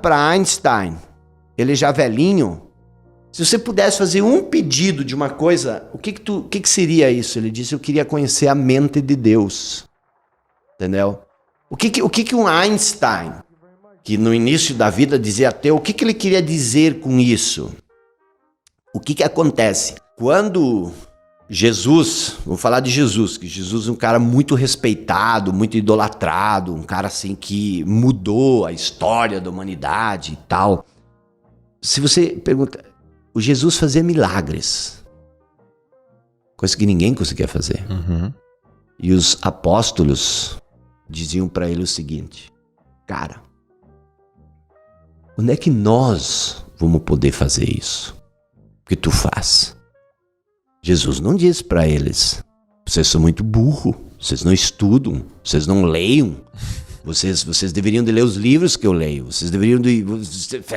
para Einstein, ele já velhinho, se você pudesse fazer um pedido de uma coisa, o que seria isso? Ele disse, eu queria conhecer a mente de Deus. Entendeu? O que um Einstein, que no início da vida dizia ateu, o que ele queria dizer com isso? O que acontece? Quando Jesus, vou falar de Jesus, que Jesus é um cara muito respeitado, muito idolatrado, um cara assim que mudou a história da humanidade e tal. Se você pergunta, o Jesus fazia milagres, coisa que ninguém conseguia fazer. Uhum. E os apóstolos diziam para ele o seguinte, cara, onde é que nós vamos poder fazer isso? O que tu faz? Jesus não disse para eles, vocês são muito burros, vocês não estudam, vocês não leiam, vocês deveriam de ler os livros que eu leio, vocês deveriam de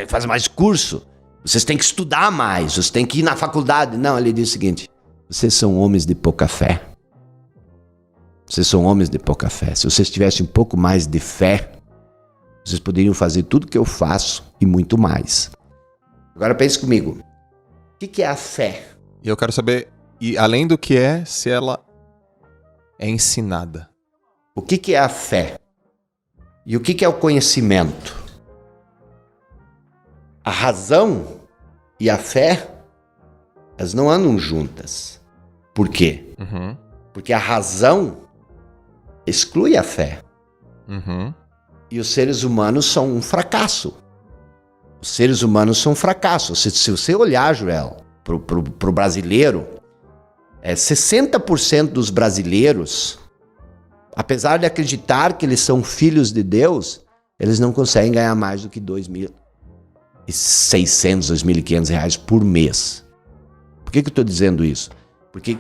fazer mais curso, vocês têm que estudar mais, vocês têm que ir na faculdade. Não, ele disse o seguinte, vocês são homens de pouca fé. Vocês são homens de pouca fé. Se vocês tivessem um pouco mais de fé, vocês poderiam fazer tudo que eu faço e muito mais. Agora pense comigo. O que é a fé? E eu quero saber, e além do que é, se ela é ensinada. O que é a fé? E o que é o conhecimento? A razão e a fé, elas não andam juntas. Por quê? Uhum. Porque a razão exclui a fé. Uhum. E os seres humanos são um fracasso. Os seres humanos são um fracasso. Se você olhar, Joel, pro brasileiro, 60% dos brasileiros, apesar de acreditar que eles são filhos de Deus, eles não conseguem ganhar mais do que R$2.600, R$2.500 por mês. Por que eu estou dizendo isso? Porque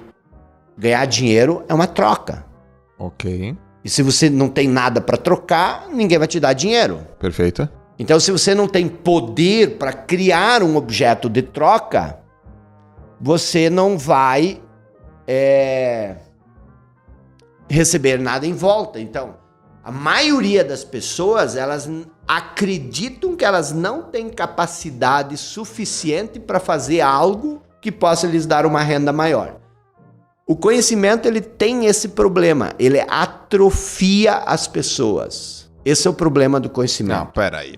ganhar dinheiro é uma troca. Ok. E se você não tem nada para trocar, ninguém vai te dar dinheiro. Perfeito. Então, se você não tem poder para criar um objeto de troca, você não vai receber nada em volta. Então, a maioria das pessoas, elas acreditam que elas não têm capacidade suficiente para fazer algo que possa lhes dar uma renda maior. O conhecimento, ele tem esse problema, ele atrofia as pessoas. Esse é o problema do conhecimento. Não,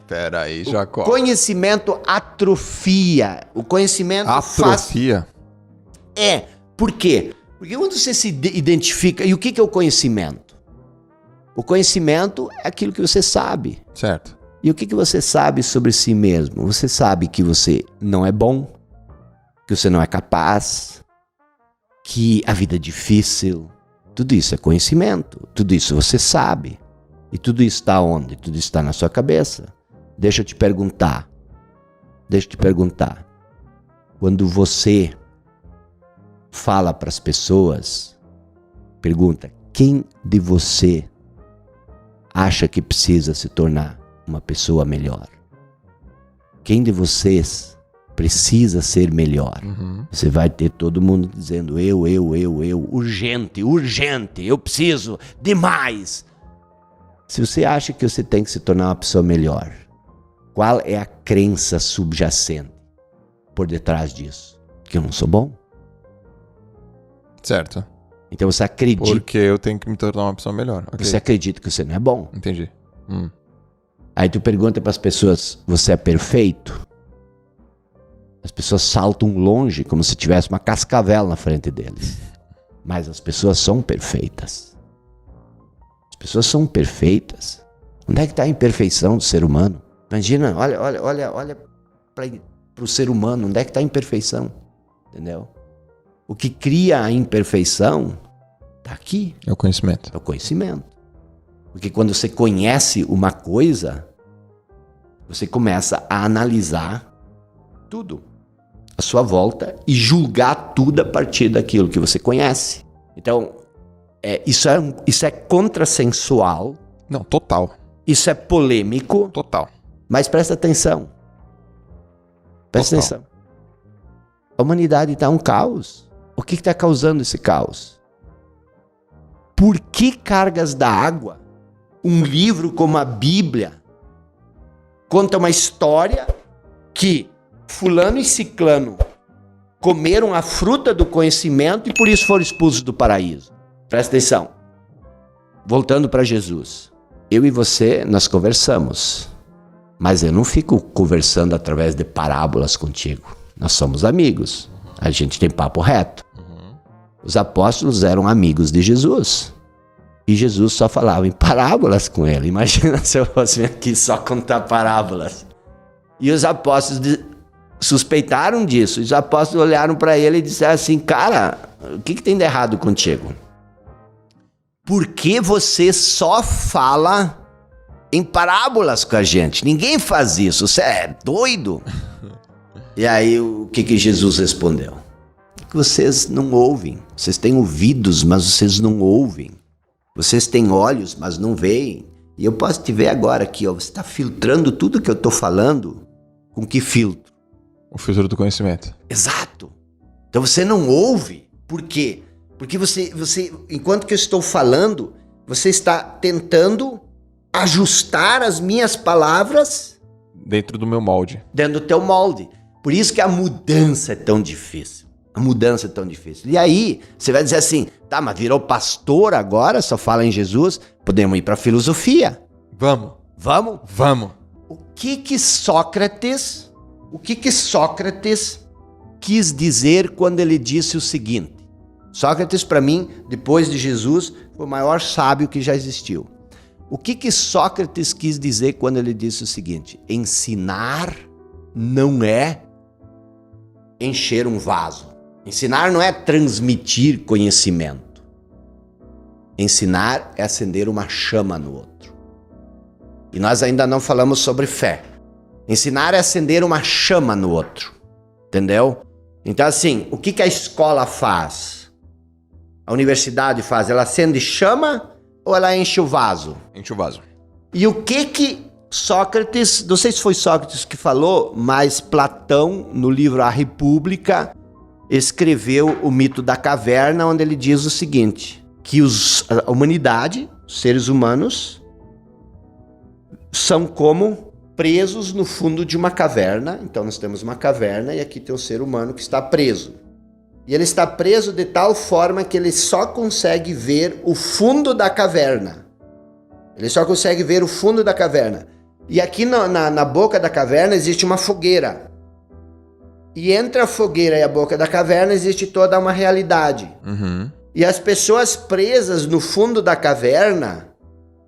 peraí, Jacó. O conhecimento atrofia. O conhecimento atrofia? Por quê? Porque quando você se identifica... E o que é o conhecimento? O conhecimento é aquilo que você sabe. Certo. E o que você sabe sobre si mesmo? Você sabe que você não é bom, que você não é capaz, que a vida é difícil. Tudo isso é conhecimento. Tudo isso você sabe. E tudo isso está onde? Tudo isso está na sua cabeça. Deixa eu te perguntar. Quando você fala para as pessoas, pergunta, quem de você acha que precisa se tornar uma pessoa melhor? Quem de vocês precisa ser melhor? Uhum. Você vai ter todo mundo dizendo eu, urgente, eu preciso demais. Se você acha que você tem que se tornar uma pessoa melhor, qual é a crença subjacente por detrás disso? Que eu não sou bom? Certo. Então você acredita... Porque eu tenho que me tornar uma pessoa melhor. Okay. Você acredita que você não é bom. Entendi. Aí tu pergunta para as pessoas, você é perfeito? As pessoas saltam longe como se tivesse uma cascavel na frente deles. Mas as pessoas são perfeitas. As pessoas são perfeitas. Onde é que está a imperfeição do ser humano? Imagina, olha para o ser humano, onde é que está a imperfeição? Entendeu? O que cria a imperfeição está aqui. É o conhecimento. É o conhecimento. Porque quando você conhece uma coisa, você começa a analisar tudo à sua volta e julgar tudo a partir daquilo que você conhece. Então, isso é contrassensual. Não, total. Isso é polêmico. Total. Mas presta atenção. Presta atenção. A humanidade está um caos. O que está causando esse caos? Por que cargas da água, um livro como a Bíblia, conta uma história que fulano e ciclano comeram a fruta do conhecimento e por isso foram expulsos do paraíso. Presta atenção. Voltando para Jesus. Eu e você, nós conversamos. Mas eu não fico conversando através de parábolas contigo. Nós somos amigos. A gente tem papo reto. Os apóstolos eram amigos de Jesus. E Jesus só falava em parábolas com ele. Imagina se eu fosse aqui só contar parábolas. E os apóstolos suspeitaram disso. Os apóstolos olharam para ele e disseram assim: cara, o que tem de errado contigo? Por que você só fala em parábolas com a gente? Ninguém faz isso. Você é doido? E aí o que Jesus respondeu? Que vocês não ouvem. Vocês têm ouvidos, mas vocês não ouvem. Vocês têm olhos, mas não veem. E eu posso te ver agora aqui, ó. Você está filtrando tudo que eu estou falando. Com que filtro? O filtro do conhecimento. Exato. Então você não ouve. Por quê? Porque você, enquanto que eu estou falando, você está tentando ajustar as minhas palavras dentro do meu molde. Dentro do teu molde. Por isso que a mudança é tão difícil. A mudança é tão difícil. E aí, você vai dizer assim, tá, mas virou pastor agora, só fala em Jesus, podemos ir para a filosofia. Vamos. Vamos? Vamos. O que Sócrates quis dizer quando ele disse o seguinte? Sócrates, para mim, depois de Jesus, foi o maior sábio que já existiu. O que Sócrates quis dizer quando ele disse o seguinte? Ensinar não é encher um vaso. Ensinar não é transmitir conhecimento. Ensinar é acender uma chama no outro. E nós ainda não falamos sobre fé. Ensinar é acender uma chama no outro. Entendeu? Então assim, o que a escola faz? A universidade faz? Ela acende chama ou ela enche o vaso? Enche o vaso. E o que Sócrates, não sei se foi Sócrates que falou, mas Platão, no livro A República, escreveu o mito da caverna, onde ele diz o seguinte, que a humanidade, os seres humanos, são como presos no fundo de uma caverna. Então nós temos uma caverna e aqui tem um ser humano que está preso. E ele está preso de tal forma que ele só consegue ver o fundo da caverna. Ele só consegue ver o fundo da caverna. E aqui na boca da caverna existe uma fogueira. E entre a fogueira e a boca da caverna existe toda uma realidade. Uhum. E as pessoas presas no fundo da caverna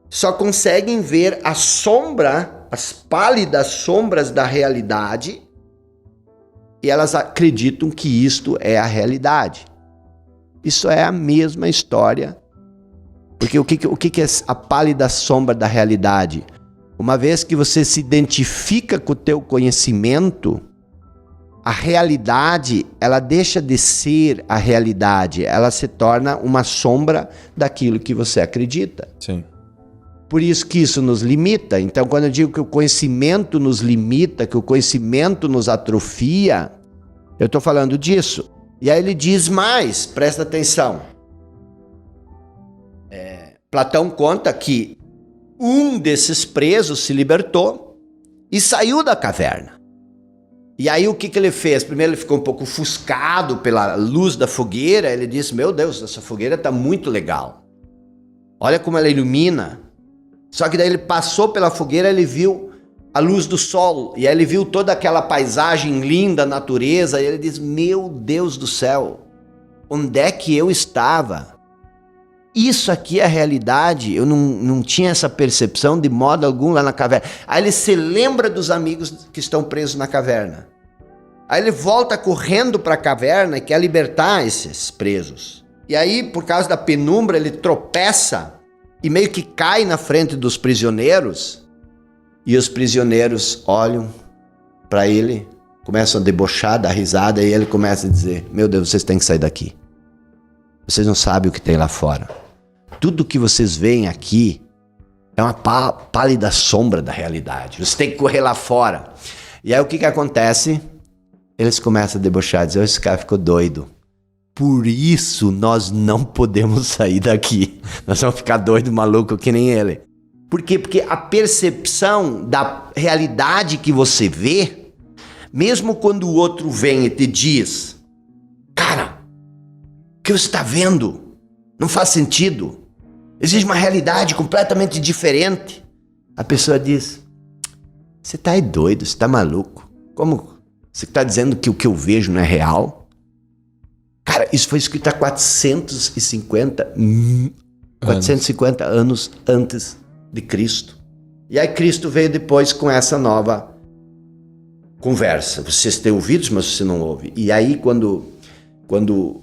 só conseguem ver a sombra, as pálidas sombras da realidade, e elas acreditam que isto é a realidade. Isso é a mesma história. Porque o que é a pálida sombra da realidade? Uma vez que você se identifica com o teu conhecimento, a realidade, ela deixa de ser a realidade, ela se torna uma sombra daquilo que você acredita. Sim. Por isso que isso nos limita. Então, quando eu digo que o conhecimento nos limita, que o conhecimento nos atrofia, eu estou falando disso. E aí ele diz mais, presta atenção. Platão conta que um desses presos se libertou e saiu da caverna. E aí o que ele fez? Primeiro ele ficou um pouco ofuscado pela luz da fogueira. Ele disse, meu Deus, essa fogueira está muito legal. Olha como ela ilumina. Só que daí ele passou pela fogueira, ele viu a luz do sol. E aí ele viu toda aquela paisagem linda, natureza. E ele disse, meu Deus do céu, onde é que eu estava? Isso aqui é a realidade. Eu não tinha essa percepção de modo algum lá na caverna. Aí ele se lembra dos amigos que estão presos na caverna. Aí ele volta correndo para a caverna e quer libertar esses presos. E aí, por causa da penumbra, ele tropeça e meio que cai na frente dos prisioneiros. E os prisioneiros olham para ele, começam a debochar, dar risada, e ele começa a dizer, meu Deus, vocês têm que sair daqui. Vocês não sabem o que tem lá fora. Tudo que vocês veem aqui é uma pálida sombra da realidade. Vocês têm que correr lá fora. E aí o que acontece? Eles começam a debochar, dizer, esse cara ficou doido. Por isso nós não podemos sair daqui. Nós vamos ficar doido, maluco, que nem ele. Por quê? Porque a percepção da realidade que você vê, mesmo quando o outro vem e te diz, cara, o que você está vendo não faz sentido. Existe uma realidade completamente diferente. A pessoa diz, você tá doido, você tá maluco. Como você está dizendo que o que eu vejo não é real? Cara, isso foi escrito há 450 anos antes de Cristo. E aí Cristo veio depois com essa nova conversa. Vocês têm ouvidos, mas você não ouve. E aí quando